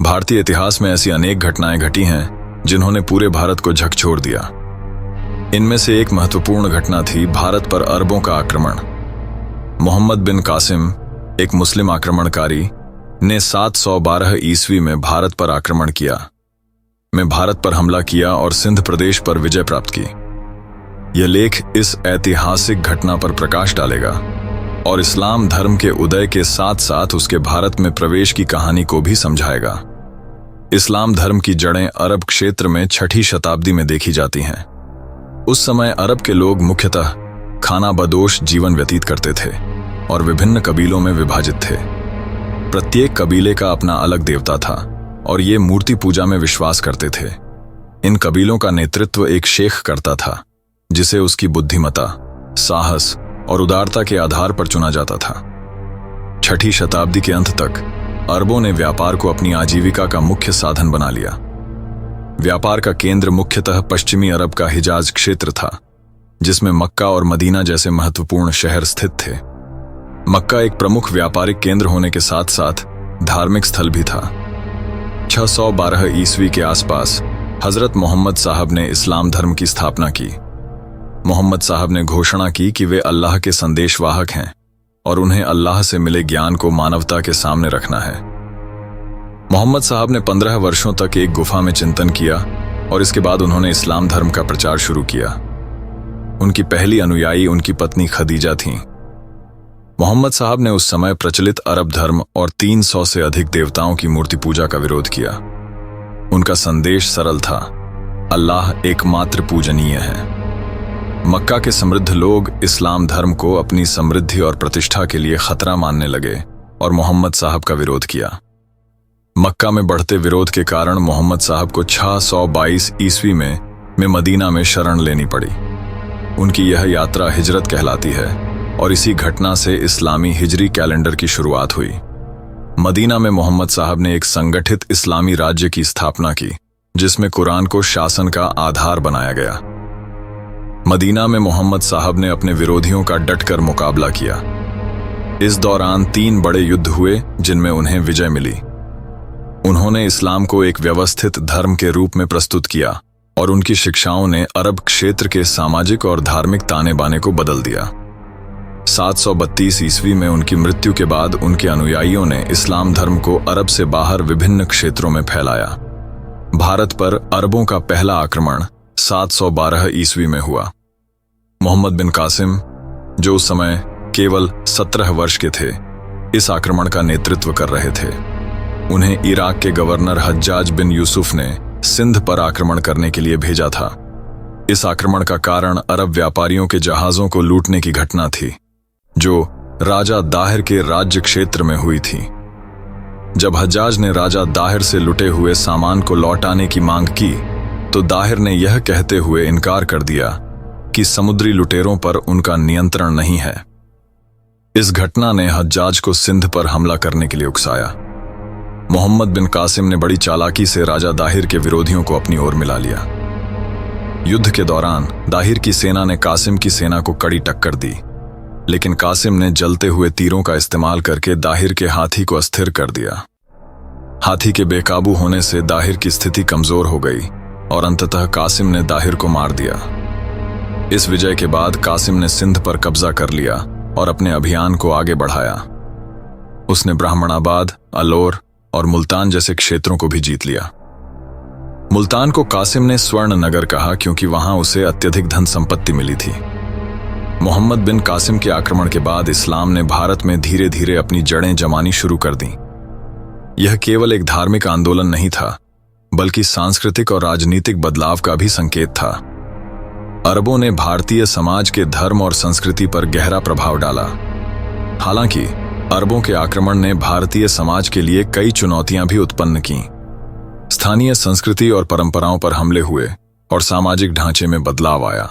भारतीय इतिहास में ऐसी अनेक घटनाएं घटी हैं जिन्होंने पूरे भारत को झकझोर दिया। इनमें से एक महत्वपूर्ण घटना थी भारत पर अरबों का आक्रमण। मोहम्मद बिन कासिम, एक मुस्लिम आक्रमणकारी, ने 712 ईस्वी में भारत पर आक्रमण किया, में भारत पर हमला किया और सिंध प्रदेश पर विजय प्राप्त की। यह लेख इस ऐतिहासिक घटना पर प्रकाश डालेगा और इस्लाम धर्म के उदय के साथ साथ उसके भारत में प्रवेश की कहानी को भी समझाएगा। इस्लाम धर्म की जड़ें अरब क्षेत्र में 6ठी शताब्दी में देखी जाती हैं। उस समय अरब के लोग मुख्यतः खाना बदोश जीवन व्यतीत करते थे और विभिन्न कबीलों में विभाजित थे। प्रत्येक कबीले का अपना अलग देवता था और ये मूर्ति पूजा में विश्वास करते थे। इन कबीलों का नेतृत्व एक शेख करता था, जिसे उसकी बुद्धिमत्ता, साहस और उदारता के आधार पर चुना जाता था। 6ठी शताब्दी के अंत तक अरबों ने व्यापार को अपनी आजीविका का मुख्य साधन बना लिया। व्यापार का केंद्र मुख्यतः पश्चिमी अरब का हिजाज क्षेत्र था, जिसमें मक्का और मदीना जैसे महत्वपूर्ण शहर स्थित थे। मक्का एक प्रमुख व्यापारिक केंद्र होने के साथ साथ धार्मिक स्थल भी था। 612 ईस्वी के आसपास हजरत मोहम्मद साहब ने इस्लाम धर्म की स्थापना की। मोहम्मद साहब ने घोषणा की कि वे अल्लाह के संदेशवाहक हैं और उन्हें अल्लाह से मिले ज्ञान को मानवता के सामने रखना है। मोहम्मद साहब ने 15 वर्षों तक एक गुफा में चिंतन किया और इसके बाद उन्होंने इस्लाम धर्म का प्रचार शुरू किया। उनकी पहली अनुयायी उनकी पत्नी खदीजा थीं। मोहम्मद साहब ने उस समय प्रचलित अरब धर्म और 300 से अधिक देवताओं की मूर्ति पूजा का विरोध किया। उनका संदेश सरल था, अल्लाह एकमात्र पूजनीय है। मक्का के समृद्ध लोग इस्लाम धर्म को अपनी समृद्धि और प्रतिष्ठा के लिए खतरा मानने लगे और मोहम्मद साहब का विरोध किया। मक्का में बढ़ते विरोध के कारण मोहम्मद साहब को 622 ईस्वी में मदीना में शरण लेनी पड़ी। उनकी यह यात्रा हिजरत कहलाती है और इसी घटना से इस्लामी हिजरी कैलेंडर की शुरुआत हुई। मदीना में मोहम्मद साहब ने एक संगठित इस्लामी राज्य की स्थापना की, जिसमें कुरान को शासन का आधार बनाया गया। मदीना में मोहम्मद साहब ने अपने विरोधियों का डटकर मुकाबला किया। इस दौरान 3 बड़े युद्ध हुए जिनमें उन्हें विजय मिली। उन्होंने इस्लाम को एक व्यवस्थित धर्म के रूप में प्रस्तुत किया और उनकी शिक्षाओं ने अरब क्षेत्र के सामाजिक और धार्मिक ताने बाने को बदल दिया। 732 ईस्वी में उनकी मृत्यु के बाद उनके अनुयायियों ने इस्लाम धर्म को अरब से बाहर विभिन्न क्षेत्रों में फैलाया। भारत पर अरबों का पहला आक्रमण 712 ईस्वी में हुआ। मोहम्मद बिन कासिम, जो उस समय केवल 17 वर्ष के थे, इस आक्रमण का नेतृत्व कर रहे थे। उन्हें इराक के गवर्नर हज्जाज बिन यूसुफ ने सिंध पर आक्रमण करने के लिए भेजा था। इस आक्रमण का कारण अरब व्यापारियों के जहाजों को लूटने की घटना थी, जो राजा दाहिर के राज्य क्षेत्र में हुई थी। जब हज्जाज ने राजा दाहिर से लुटे हुए सामान को लौटाने की मांग की, तो दाहिर ने यह कहते हुए इनकार कर दिया कि समुद्री लुटेरों पर उनका नियंत्रण नहीं है। इस घटना ने हज्जाज को सिंध पर हमला करने के लिए उकसाया। मोहम्मद बिन कासिम ने बड़ी चालाकी से राजा दाहिर के विरोधियों को अपनी ओर मिला लिया। युद्ध के दौरान दाहिर की सेना ने कासिम की सेना को कड़ी टक्कर दी, लेकिन कासिम ने जलते हुए तीरों का इस्तेमाल करके दाहिर के हाथी को अस्थिर कर दिया। हाथी के बेकाबू होने से दाहिर की स्थिति कमजोर हो गई और अंततः कासिम ने दाहिर को मार दिया। इस विजय के बाद कासिम ने सिंध पर कब्जा कर लिया और अपने अभियान को आगे बढ़ाया। उसने ब्राह्मणाबाद, अलोर और मुल्तान जैसे क्षेत्रों को भी जीत लिया। मुल्तान को कासिम ने स्वर्ण नगर कहा क्योंकि वहां उसे अत्यधिक धन संपत्ति मिली थी। मोहम्मद बिन कासिम के आक्रमण के बाद इस्लाम ने भारत में धीरे धीरे अपनी जड़ें जमानी शुरू कर दी। यह केवल एक धार्मिक आंदोलन नहीं था, बल्कि सांस्कृतिक और राजनीतिक बदलाव का भी संकेत था। अरबों ने भारतीय समाज के धर्म और संस्कृति पर गहरा प्रभाव डाला। हालांकि अरबों के आक्रमण ने भारतीय समाज के लिए कई चुनौतियां भी उत्पन्न की। स्थानीय संस्कृति और परंपराओं पर हमले हुए और सामाजिक ढांचे में बदलाव आया।